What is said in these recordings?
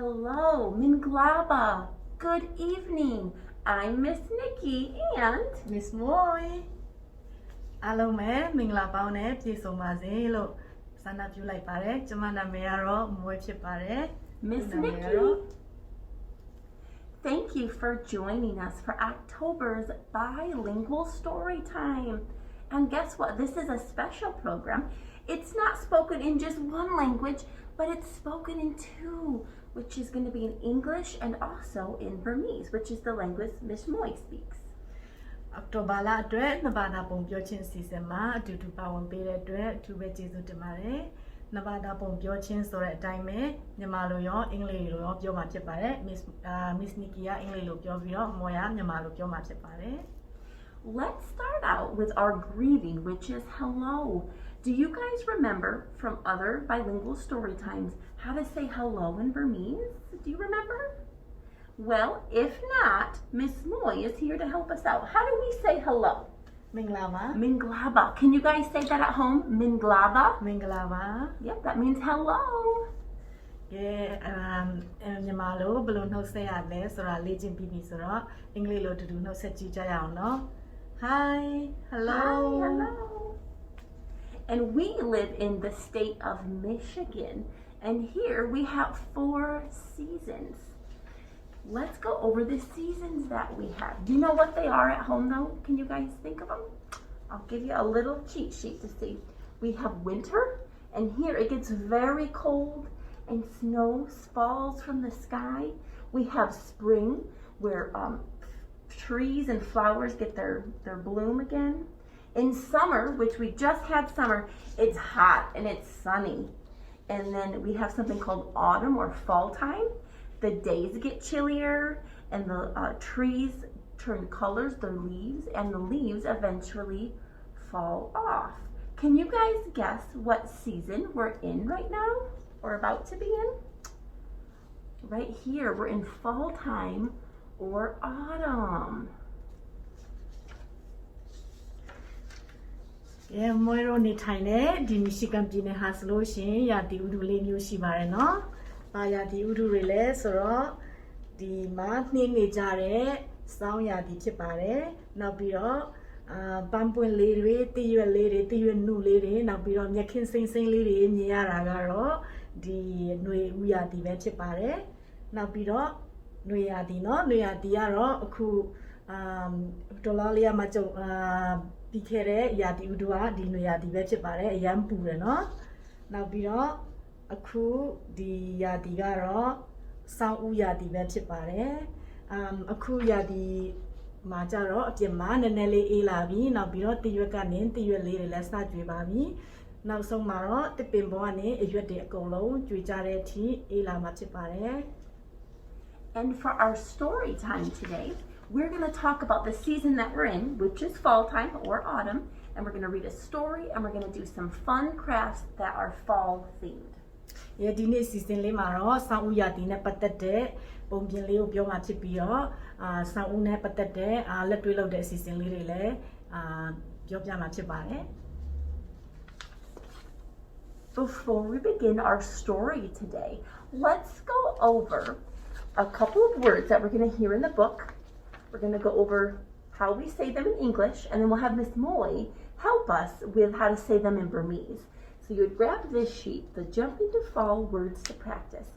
Hello, Minglaba. Good evening. I'm Miss Nikki and Miss Mawi အားလုံးပဲမင်္ဂလာပေါင်းနဲ့ပြည့်စုံပါစေလို့ဆန္ဒပြုလိုက်ပါတယ်ကျမနာမည်ကတော့မွေးဖြစ်ပါတယ် Miss Nikki. Thank you for joining us for October's bilingual story time. And guess what? This is a special program. It's not spoken in just one language, but it's spoken in two, which is going to be in English and also in Burmese, which is the language Miss Moy speaks. အောက်တိုဘာလအတွက်နှစ်ဘာသာပုံပြောခြင်းစီစဉ်မှာအတူတူပါဝင်ပေးတဲ့အတွက်အထူးပဲကျေးဇူးတင်ပါတယ်နှစ်ဘာသာပုံပြောခြင်းဆိုတဲ့အတိုင်းပဲမြန်မာလိုရောအင်္ဂလိပ်လိုရောပြောမှာဖြစ်ပါတယ် Miss Nikki ကအင်္ဂလိပ်လိုပြောပြီးတော့မော်ရမြန်မာလိုပြောမှာဖြစ်ပါတယ် Let's start out with our greeting, which is hello. Do you guys remember from other bilingual story times how to say hello in Burmese? Do you remember? Well, if not, Miss Moy is here to help us out. How do we say hello? မင်္ဂလာပါ Minglaba. Can you guys say that at home? Minglaba? မင်္ဂလာပါ Yep, that means hello. ကဲမြန်မာလိုဘယ်လိုနှုတ်ဆက်ရလဲဆိုတာလေ့ကျင့်ပြီးပြီဆိုတော့အင်္ဂလိပ်လိုတူတူနှုတ်ဆက်ကြည့်ကြရအောင်နော် Hi hello Hi, hello. And we live in the state of Michigan, and here we have 4 seasons. Let's go over the seasons that we have. Do you know what they are at home though? Can you guys think of them? I'll give you a little cheat sheet to see. We have winter, and here it gets very cold and snow falls from the sky. We have spring, where trees and flowers get their bloom again. In summer, which we just had summer, it's hot and it's sunny. And then we have something called autumn or fall time. The days get chillier and the trees turn colors, their leaves, and the leaves eventually fall off. Can you guys guess what season we're in right now or about to be in? Right here, we're in fall time or autumn. မွေးရိုနေထိုင်တဲ့ဒီမီရှီဂန်ပြည်နယ်ဟာဆိုလို့ရှိရင်ရာသီဥတုလေးမျိုးရှိပါတယ်နော်။ဘာရာသီဥတုတွေလဲဆိုတော့ဒီမှာနှင်းနေကြတဲ့စောင်းရာသီဖြစ်ပါတယ်။နောက်ပြီးတော့ပန်းပွင့်လေးတွေတရွက်လေးတွေတရွက်နုလေးတွေနောက်ပြီးတော့မြက်ခင်းစိမ့်စိမ့်လေးတွေမြင်ရတာကတော့ဒီຫນွေဥရာသီပဲဖြစ်ပါတယ်။နောက်ပြီးတော့ຫນွေရာသီနော်ຫນွေရာသီကတော့အခုဒေါ်လာလေးမှာကျုံပြီးခဲ့တဲ့ရာသီဥတုကဒီနွေရာသီပဲဖြစ်ပါတယ်အရန်ပူတယ်နော်နောက်ပြီးတော့အခုဒီရာသီကတော့စောင်းဥရာသီပဲဖြစ်ပါတယ်အခုရာသီမှာကျတော့အပြင်မှာနည်းနည်းလေးအေးလာပြီနောက်ပြီးတော့တရွက်ကနေတရွက်လေးတွေလည်းစကြွေပါပြီနောက်ဆုံးမှာတော့တစ်ပင်ပေါ်ကနေအရွက်တွေအကုန်လုံးကြွေကြတဲ့အထိအေးလာမှာဖြစ်ပါတယ် And for our story time today, we're going to talk about the season that we're in, which is fall time or autumn, and we're going to read a story and we're going to do some fun crafts that are fall themed. ဒီနေ့ season လေးမှာတော့ဆောင်းဦးရာသီနဲ့ပတ်သက်တဲ့ပုံပြင်လေးကိုပြောမှာဖြစ်ပြီးတော့ဆောင်းဦးနဲ့ပတ်သက်တဲ့လက်တွေ့လုပ်တဲ့ season လေးတွေလည်းပြောပြမှာဖြစ်ပါတယ် Before we begin our story today, let's go over a couple of words that we're going to hear in the book. We're going to go over how we say them in English, and then we'll have Miss Moy help us with how to say them in Burmese. So you would grab this sheet, the Jump into Fall Words to Practice.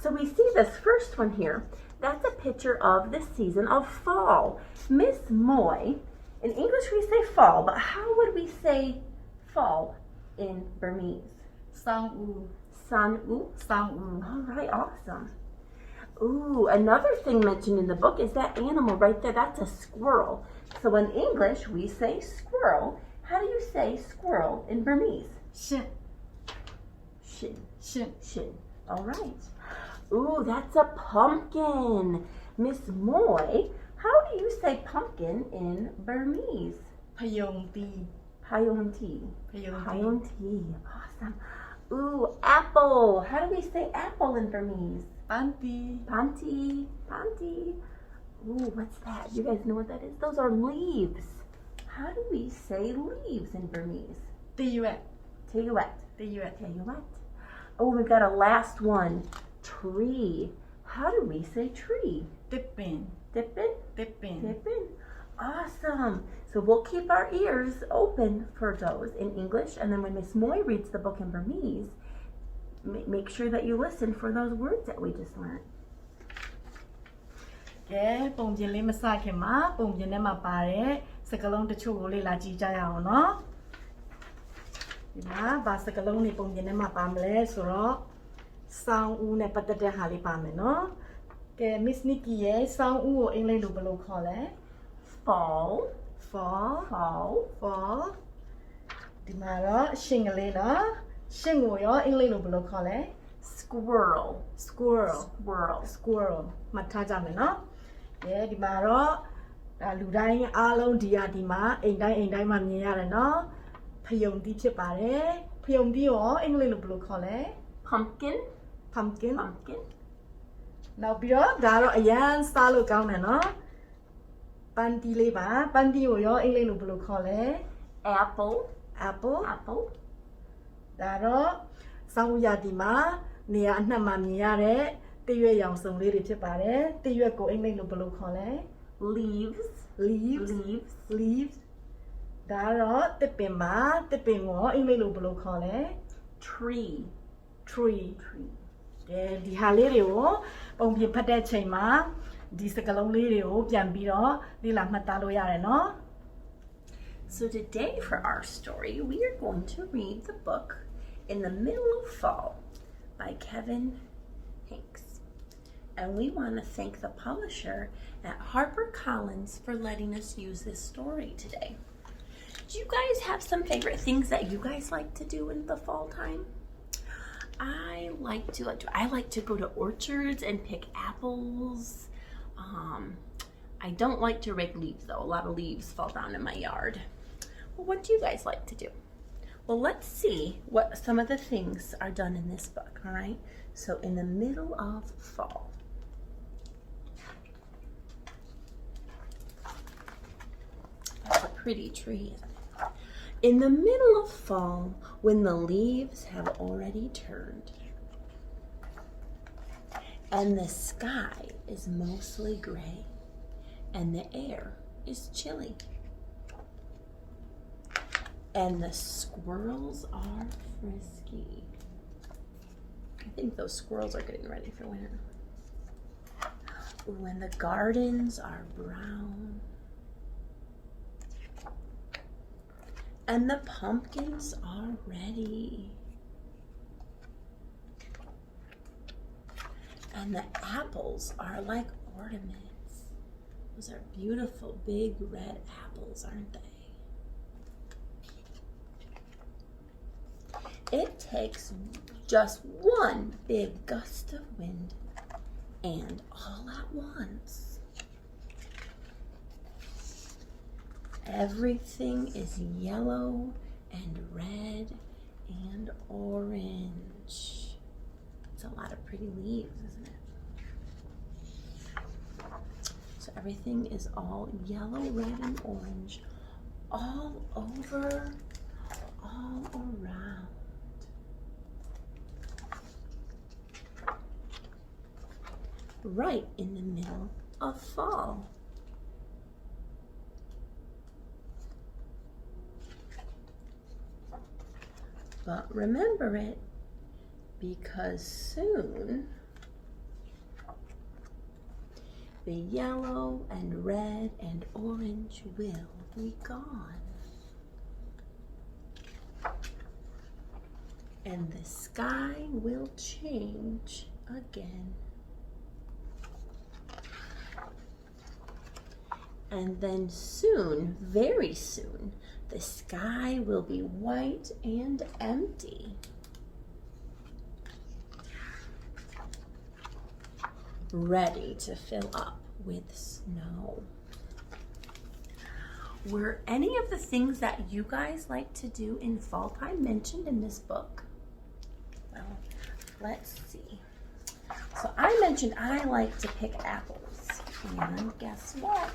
So we see this first one here. That's a picture of the season of fall. Miss Moy, in English we say fall, but how would we say fall in Burmese? ဆောင်းဦး San-u? ဆောင်းဦး All right, awesome. Ooh, another thing mentioned in the book is that animal right there. That's a squirrel. So in English, we say squirrel. How do you say squirrel in Burmese? ရှင်း Shin. ရှင်း Shin. All right. Ooh, that's a pumpkin. Miss Moy, how do you say pumpkin in Burmese? ဖယုံတီ Payonti. ဖယုံတီ Payonti. Awesome. Ooh, apple. How do we say apple in Burmese? ပန်းတီ Panti, panti. Ooh, what's that? You guys know what that is? Those are leaves. How do we say leaves in Burmese? တရွက် Teyuet. Teyuet. Teyuet. Oh, we've got a last one. Tree. How do we say tree? တစ်ပင် Dippin? တစ်ပင် Dippin. Awesome. So we'll keep our ears open for those in English, and then when Miss Moy reads the book in Burmese, make sure that you listen for those words that we just learned. ကဲပုံပြင်လေးမစခင်မှာပုံပြင်ထဲမှာပါတဲ့စကားလုံးတချို့ကိုလေ့လာကြည့်ကြရအောင်နော်ဒီမှာဗာစကားလုံးတွေပုံပြင်ထဲမှာပါမလဲဆိုတော့ဆောင်းဦးနဲ့ပတ်သက်တဲ့ဟာလေးပါမယ်နော်ကဲ Miss Nikki ရဲ့ဆောင်းဦးကိုအင်္ဂလိပ်လိုဘယ်လိုခေါ်လဲ Fall. fall ဒီမှာတော့ရှင်ကလေးနော်ရှင်ကိုရောအင်္ဂလိပ်လိုဘယ်လိုခေါ်လဲ Squirrel. squirrel မှတ်ထားကြမယ်နော်ကဲဒီမှာတော့ဒါလူတိုင်းအားလုံးဒီမှာအိမ်တိုင်းမှာမြင်ရတယ်နော်ဖယုံသီးဖြစ်ပါတယ်ဖယုံသီးရောအင်္ဂလိပ်လိုဘယ်လိုခေါ်လဲ Pumpkin. နောက်ပြီးတော့ဒါတော့အရန်စားလို့ကောင်းတယ်နော်ပန်းတီးလေးပါပန်းတီးကိုရောအင်္ဂလိပ်လိုဘယ်လိုခေါ်လဲ Apple. ဒါတော့စောင်းရတီမှာနေရာအနှံ့မှာမြင်ရတဲ့တရွက်ရောင်စုံလေးတွေဖြစ်ပါတယ်တရွက်ကိုအင်္ဂလိပ်လိုဘယ်လိုခေါ်လဲ Leaves. ဒါတော့တစ်ပင်ပါတစ်ပင်ကိုအင်္ဂလိပ်လိုဘယ်လိုခေါ်လဲ Tree. ကဲဒီဟာလေးတွေကိုပုံပြင်ဖတ်တဲ့ချိန်မှာဒီစကားလုံးလေးတွေကိုပြန်ပြီးတော့လေ့လာမှတ်သားလို့ရတယ်နော် So today for our story, we are going to read the book In the Middle of Fall by Kevin Henkes. And we want to thank the publisher at HarperCollins for letting us use this story today. Do you guys have some favorite things that you guys like to do in the fall time? I like to go to orchards and pick apples. I don't like to rake leaves though. A lot of leaves fall down in my yard. Well, what do you guys like to do? Well, let's see what some of the things are done in this book, all right? So in the middle of fall. That's a pretty tree, isn't it? In the middle of fall, when the leaves have already turned, and the sky is mostly gray, and the air is chilly, and the squirrels are frisky. I think those squirrels are getting ready for winter. When the gardens are brown, and the pumpkins are ready, and the apples are like ornaments. Those are beautiful big red apples, aren't they? It takes just one big gust of wind, and all at once, everything is yellow and red and orange. It's a lot of pretty leaves, isn't it? So everything is all yellow, red, and orange all over, all around. Right in the middle of fall. But remember it, because soon the yellow and red and orange will be gone. And the sky will change again. And then soon, very soon, the sky will be white and empty. Ready to fill up with snow. Were any of the things that you guys like to do in fall time mentioned in this book? Well, let's see. So I mentioned I like to pick apples. And guess what?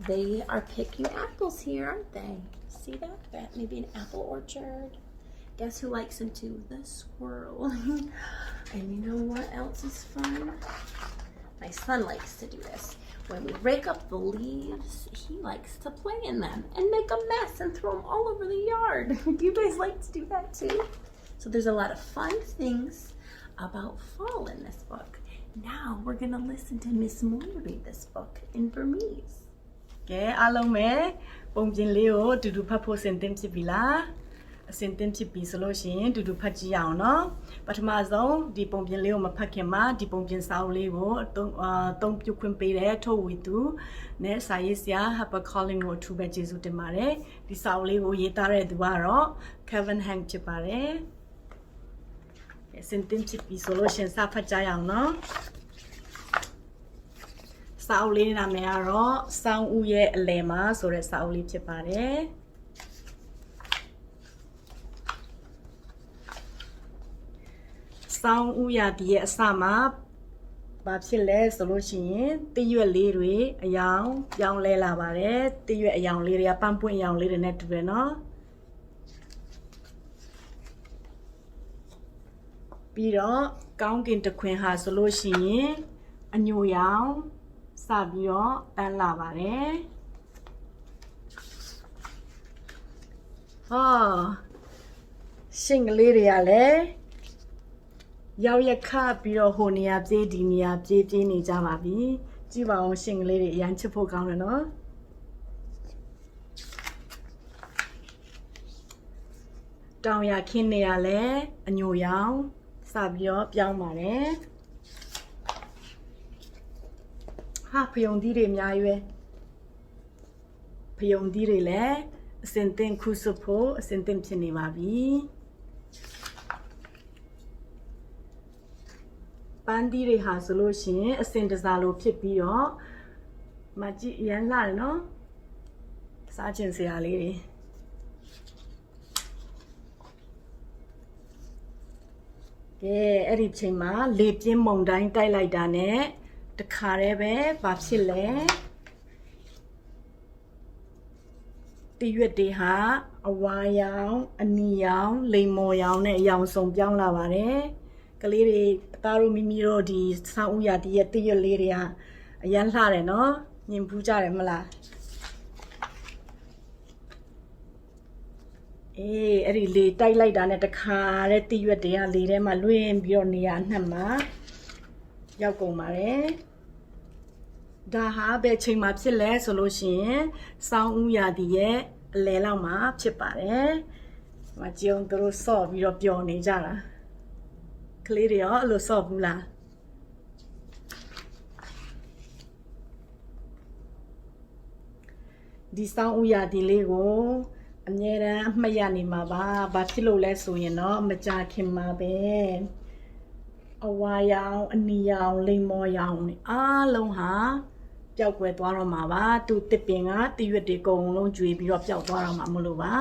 They are picking apples here, aren't they? See that? That may be an apple orchard. Guess who likes him too? The squirrel. And you know what else is fun? My son likes to do this. When we rake up the leaves, he likes to play in them and make a mess and throw them all over the yard. Do you guys like to do that too? So there's a lot of fun things about fall in this book. Now we're gonna listen to Miss Mawi read this book in Burmese. ကဲအားလုံးပဲပုံပြင်လေးကိုအတူတူဖတ်ဖို့အဆင်သင့်ဖြစ်ပြီလားအဆင်သင့်ဖြစ်ပြီဆိုလို့ရှိရင်အတူတူဖတ်ကြည့်အောင်နော်ပထမဆုံးဒီပုံပြင်လေးကိုမဖတ်ခင်မှာဒီပုံပြင်စာအုပ်လေးကိုအသုံးပြုခွင့်ပေးတဲ့ထုတ်ဝေသူနဲ့စာရေးဆရာ Harper Collins ကိုအထူးပဲကျေးဇူးတင်ပါတယ်ဒီစာအုပ်လေးကိုရေးသားတဲ့သူကတော့ Kevin Henkes ဖြစ်ပါတယ်အဆင်သင့်ဖြစ်ပြီဆိုလို့ရှိရင်စဖတ်ကြရအောင်နော်စာအုပ်လေးနာမည်ကတော့စောင်းဦးရဲ့အလယ်မှာဆိုတဲ့စာအုပ်လေးဖြစ်ပါတယ်စောင်းဦးရဒီရဲ့အစမှာဘာဖြစ်လဲဆိုလို့ရှိရင်တရွက်လေးတွေအယောင်ပြောင်းလဲလာပါတယ်တရွက်အယောင်လေးတွေကပန်းပွင့်အယောင်လေးတွေနဲ့တူတယ်နော်ပြီးတော့ကောင်းကင်တခွင်ဟာဆိုလို့ရှိရင်အညိုရောင်စပြီးတော့တန်းလာပါတယ်ဟောရှင်ကလေးတွေကလည်းရောက်ရခပြီးတော့ဟိုနေရာပြေးဒီနေရာပြေးနေကြပါပြီကြည့်ပါအောင်ရှင်ကလေးတွေအရန်ချစ်ဖို့ကောင်းတယ်နော်တောင်ရခင်းနေရလဲအညိုရောင်စပြီးတော့ပြောင်းပါတယ်ဟာဖယုံသီးတွေအများကြီးပဲဖယုံသီးတွေလည်းအစင်သင်ခုစုဖို့အစင်သင်ဖြစ်နေပါပြီပန်းသီးတွေဟာဆိုလို့ရှိရင်အစင်တစားလိုဖြစ်ပြီးတော့မကြည့်ရမ်းလာတယ်နော်စားချင်စရာလေးတွေကဲအဲ့ဒီချိန်မှာလေပြင်းမုန်တိုင်းတိုက်လိုက်တာနဲ့တခါတည်းပဲဘာဖြစ်လဲတရွက်တွေဟာအဝါရောင်အနီရောင်လိမ်မော်ရောင်နဲ့အရောင်စုံပြောင်းလာပါတယ်ကလေးတွေသားတို့မိမိတို့ဒီဆောင်းဦးရဒီရဲ့တရွက်လေးတွေဟာအရန်လှတယ်နော်မြင်ဖူးကြတယ်မလားအေးအဲ့ဒီလေတိုက်လိုက်တာနဲ့တခါတည်းတရွက်တွေကလေထဲမှာလွင့်ပြီးတော့နေရာအနှံ့မှာရောက်ကုန်ပါတယ်ဒါဟာဘယ်ချိန်မှာဖြစ်လဲဆိုလို့ရှိရင်စောင်းဦးရာသီရဲ့အလယ်လောက်မှာဖြစ်ပါတယ်။မကြုံသူတို့ဆော့ပြီးတော့ပျော်နေကြတာ။ကလေးတွေရောအဲ့လိုဆော့ဘူးလား။ဒီစောင်းဦးရာသီလေးကိုအမြဲတမ်းအမှတ်ရနေမှာပါ။ဘာဖြစ်လို့လဲဆိုရင်တော့မကြခင်မှာပဲ။အဝါရောင်အနီရောင်လိမ်မော်ရောင်အားလုံးဟာပျောက်ကွယ်သွားတော့မှာပါသူတစ်ပင်ကတရွက်တွေအကုန်လုံးကျွေပြီးတော့ပျောက်သွားတော့မှာမလို့ပါ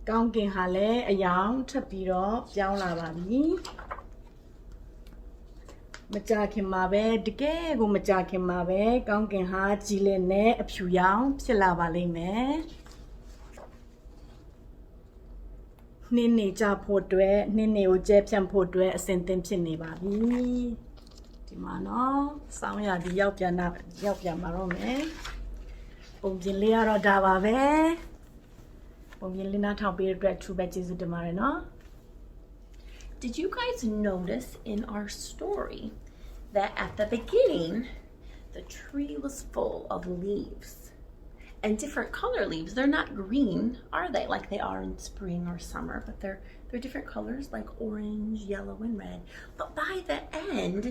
ကောင်းကင်ဟာလည်းအယောင်ထပ်ပြီးတော့ပြောင်းလာပါပြီမကြခင်မှာပဲတကယ်ကိုမကြခင်မှာပဲကောင်းကင်ဟာကြည်လင်နဲ့အဖြူရောင်ဖြစ်လာပါလိမ့်မယ်နှင်းနေကြဖို့အတွက်နှင်းနေကိုကျဲဖြန့်ဖို့အတွက်အစဉ်သင်ဖြစ်နေပါပြီဒီမှာနော်စောင်းရဒီရောက်ပြန်มาတော့မယ်ပုံပြင်လေးကတော့ဒါပါပဲပုံပြင်လေးနားထောင်ပေးတဲ့အတွက်ထူပဲကျေးဇူးတင်ပါတယ်နော် Did you guys notice in our story that at the beginning the tree was full of leaves? And different color leaves. They're not green, are they? Like they are in spring or summer, but they're different colors like orange, yellow, and red. But by the end,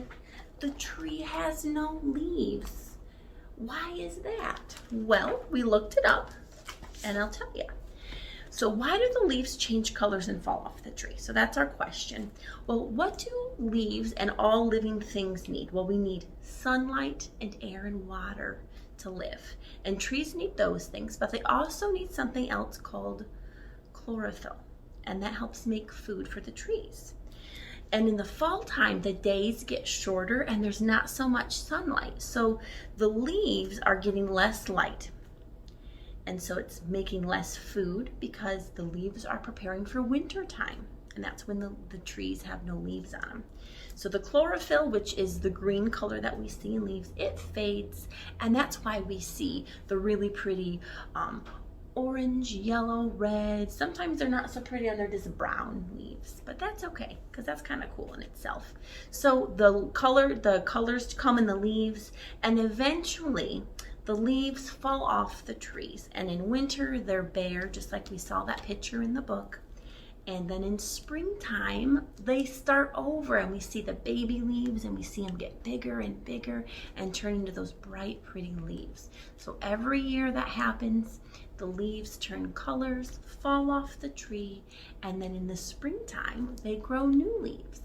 the tree has no leaves. Why is that? Well, we looked it up, and I'll tell you. So why do the leaves change colors and fall off the tree? So that's our question. Well, what do leaves and all living things need? Well, we need sunlight and air and water to live. And trees need those things, but they also need something else called chlorophyll, and that helps make food for the trees. And in the fall time, the days get shorter and there's not so much sunlight, so the leaves are getting less light. And so it's making less food because the leaves are preparing for winter time. And that's when the trees have no leaves on them. So the chlorophyll, which is the green color that we see in leaves, it fades. And that's why we see the really pretty orange, yellow, red. Sometimes they're not so pretty and they're just brown leaves, but that's okay because that's kind of cool in itself. So the colors come in the leaves, and eventually the leaves fall off the trees. And in winter, they're bare, just like we saw that picture in the book. And then in springtime, they start over and we see the baby leaves and we see them get bigger and bigger and turn into those bright, pretty leaves. So every year that happens, the leaves turn colors, fall off the tree, and then in the springtime, they grow new leaves.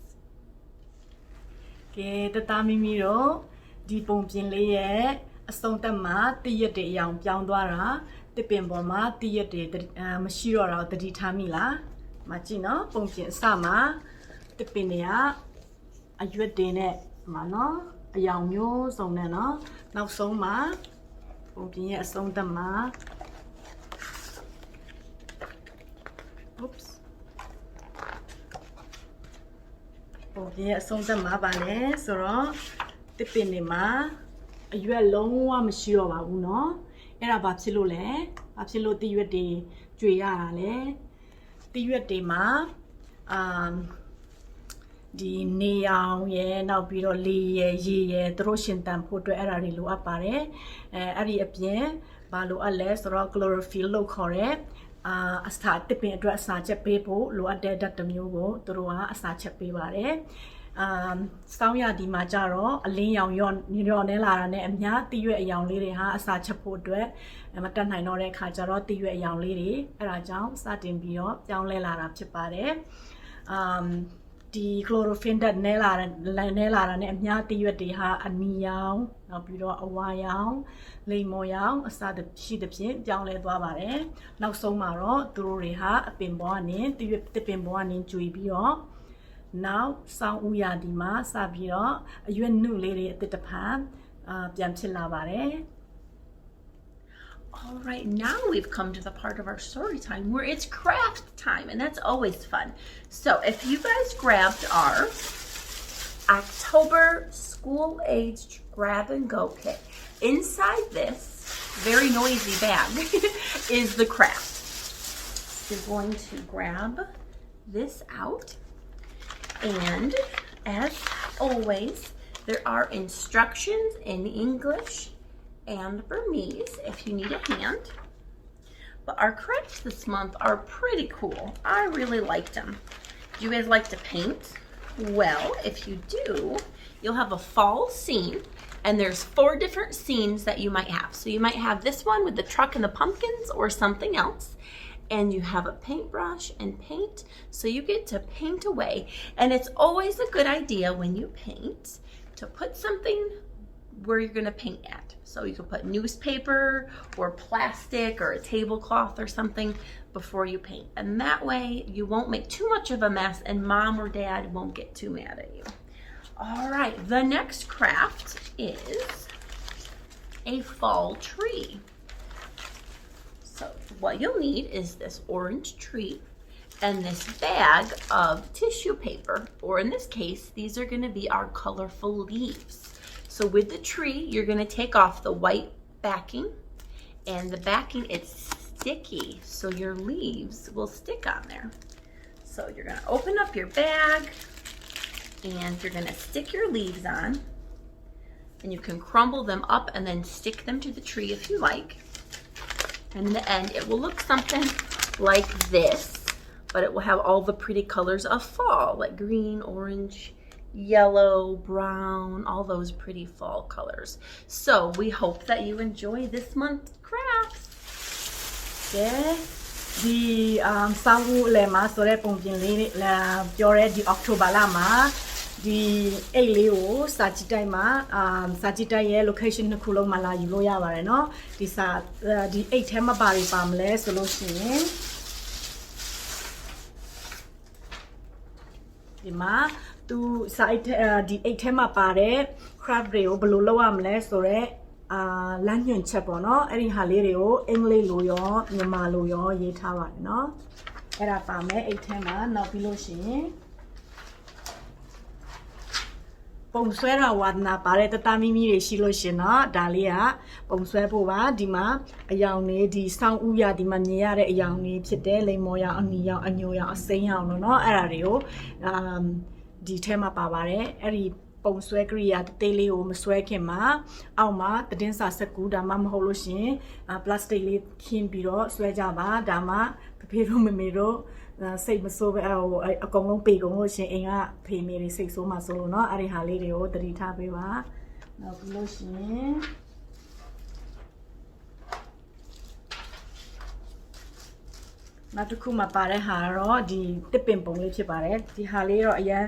ကဲတသားမိမိတို့ဒီပုံပြင်လေးရဲ့အဆုံးသတ်မှာတည့်ရက်တွေအရောင်ပြောင်းသွားတာတစ်ပင်ပေါ်မှာတည့်ရက်တွေမရှိတော့တာကိုသတိထားမိလားမကြည့်နော်ပုံပြင်အစမှာတစ်ပင်တွေကအရွက်တွေနဲ့မှာနော်အရောင်မျိုးစုံနဲ့နော်နောက်ဆုံးမှာပုံပြင်ရဲ့အဆုံးသတ်မှာ Oops ပုံပြင်ရဲ့အဆုံးသတ်မှာပါလဲဆိုတော့တစ်ပင်တွေမှာအရွက်လုံးဝမရှိတော့ပါဘူးเนาะအဲ့ဒါဘာဖြစ်လို့လဲဘာဖြစ်လို့တိရွက်တွေကျွေရတာလဲတိရွက်တွေမှာဒီနေအောင်ရဲ့နောက်ပြီးတော့လေရဲ့ရေရဲ့သူတို့ရှင်တန်ဖို့အတွက်အဲ့ဒါတွေလိုအပ်ပါတယ်အဲ့ဒီအပြင်ဘာလိုအပ်လဲဆိုတော့ chlorophyll လို့ခေါ်တဲ့အစာတစ်ပင်အတွက်အစာချက်ပေးဖို့လိုအပ်တဲ့ဓာတ်တစ်မျိုးကိုသူတို့ကအစာချက်ပေးပါတယ်စောင်းရဒီမှာကြတော့အလင်းရောင်ရော့နေလာတာနဲ့အများတိရွက်အရောင်လေးတွေဟာအစာချက်ဖို့အတွက်မတက်နိုင်တော့တဲ့အခါကျတော့တိရွက်အရောင်လေးတွေအဲ့ဒါကြောင့်စတင်ပြီးတော့ပြောင်းလဲလာတာဖြစ်ပါတယ်ဒီ chlorophyll ဓာတ်နဲလာတာနဲ့အများတိရွက်တွေဟာအနီရောင်နောက်ပြီးတော့အဝါရောင်လိမ္မော်ရောင်အစရှိသဖြင့်ပြောင်းလဲသွားပါတယ်နောက်ဆုံးမှာတော့သူတို့တွေဟာအပင်ပေါ်ကနေတိရွက်တစ်ပင်ပေါ်ကနေကျွေပြီးတော့နောက်ဆောင်းဦးရာဒီမှာစပြီးတော့အရွက်နုလေးတွေအတစ်တဖန်ပြန်ဖြစ်လာပါတယ် All right, now we've come to the part of our story time where it's craft time, and that's always fun. So if you guys grabbed our October school-aged grab and go kit, inside this very noisy bag is the craft. You're going to grab this out, and as always, there are instructions in English and Burmese if you need a hand. But our crafts this month are pretty cool. I really liked them. Do you guys like to paint? Well, if you do, you'll have a fall scene, and there's 4 different scenes that you might have. So you might have this one with the truck and the pumpkins or something else. And you have a paintbrush and paint, so you get to paint away. And it's always a good idea when you paint to put something where you're going to paint at. So you can put newspaper or plastic or a tablecloth or something before you paint. And that way you won't make too much of a mess and mom or dad won't get too mad at you. All right, the next craft is a fall tree. So what you'll need is this orange tree and this bag of tissue paper, or in this case, these are going to be our colorful leaves. So with the tree, you're going to take off the white backing, and the backing, it's sticky, so your leaves will stick on there. So you're going to open up your bag, and you're going to stick your leaves on, and you can crumble them up and then stick them to the tree if you like. And in the end, it will look something like this, but it will have all the pretty colors of fall, like green, orange, yellow, brown, all those pretty fall colors. So we hope that you enjoy this month's crafts. ကဲဒီဆောင်းဦးလည်းမှာဆိုတဲ့ပုံပြင်လေးပြောရဲဒီ October လမှာဒီအိတ်လေးကိုစာကြည့်တိုက်မှာစာကြည့်တိုက်ရဲ့ location တစ်ခုလုံးမှာလာယူလို့ရပါတယ်เนาะဒီအိတ်ထဲမှာပါပါမလဲဆိုလို့ရှိရင်ဒီမှာသူစာအိတ်ဒီအိတ်ထဲမှာပါတဲ့ craft တွေကိုဘယ်လိုလုပ်ရမလဲဆိုတော့ လမ်းညွှန်ချက်ပေါ့နော်အဲ့ဒီဟာလေးတွေကိုအင်္ဂလိပ်လိုရောမြန်မာလိုရောရေးထားပါတယ်နော်အဲ့ဒါပါမယ်အိတ်ထဲမှာနောက်ပြီးလို့ရှိရင်ပုံဆွဲတော်ဝါဒနာပါတဲ့တတမီမီတွေရှိလို့ရှင်เนาะဒါလေးကပုံဆွဲဖို့ပါဒီမှာအယောင်လေးဒီစောင်းဥရဒီမှာမြင်ရတဲ့အယောင်လေးဖြစ်တဲ့လိမ္မောရောင်အနီရောင်အညိုရောင်အစိမ်းရောင်เนาะအဲ့ဒါတွေကိုဒီထဲမှာပါပါတယ်အဲ့ဒီပုံဆွဲကရိယာတသေးလေးကိုမဆွဲခင်မှာအောက်မှာတင်းစာစက်ကူဒါမှမဟုတ်လို့ရှင်ပလတ်စတစ်လေးခင်းပြီးတော့ဆွဲကြပါဒါမှဖေတို့မမေတို့စိတ်မဆိုးပဲအကုန်လုံးပေကုန်လို့ရှင်အိမ်ကဖေမေတွေစိတ်ဆိုးမှဆိုလို့เนาะအဲ့ဒီဟာလေးတွေကိုတတိထားပေးပါနောက်ပြီးလို့ရှင်နောက်တစ်ခုမှပါတဲ့ဟာတော့ဒီတစ်ပင်ပုံလေးဖြစ်ပါတယ်ဒီဟာလေးတော့အရန်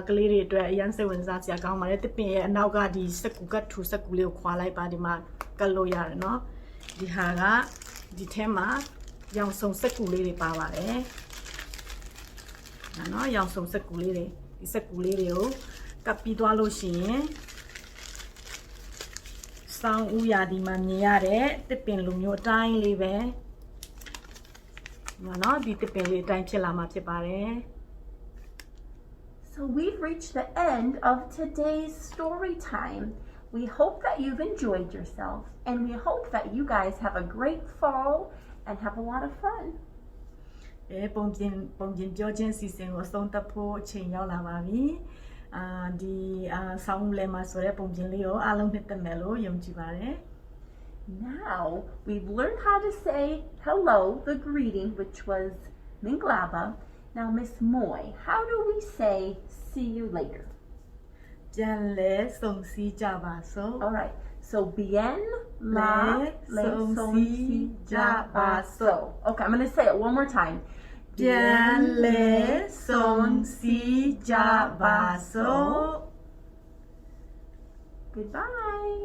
ကလေးတွေအတွက်အရန်စိတ်ဝင်စားစရာကောင်းပါတယ်တစ်ပင်ရဲ့အနောက်ကဒီစက်ကူကတ်ထူစက်ကူလေးကိုခွာလိုက်ပါဒီမှာကတ်လို့ရတယ်เนาะဒီဟာကဒီထဲမှာရောင်စုံစက်ကူလေးတွေပါပါတယ်။နော်ရောင်စုံစက်ကူလေးတွေဒီစက်ကူလေးတွေကိုကပ်ပြီးသွားလို့ရှိရင်စောင်းဥရာဒီမှာမြင်ရတဲ့တစ်ပင်လိုမျိုးအတိုင်းလေးပဲ။နော်ဒီတစ်ပင်လေးအတိုင်းဖြစ်လာမှာဖြစ်ပါတယ်။ So we've reached the end of today's story time. We hope that you've enjoyed yourself and we hope that you guys have a great fall and have a lot of fun. ပုံပြင်ပြောခြင်းစီစဉ်ကိုအဆုံးသတ်ဖို့အချိန်ရောက်လာပါပြီ။ဒီဆောင်းလဲမှာဆိုတဲ့ပုံပြင်လေးကိုအားလုံးနှစ်သက်မယ်လို့ယုံကြည်ပါတယ် Now we've learned how to say hello, the greeting, which was Minglaba. Now Miss Moy, how do we say see you later? ပြန်လဲဆုံစည်းကြပါစို့ All right. So bien la le son si ja ba so. Okay, I'm going to say it one more time. Bien le son si ja ba so. Goodbye.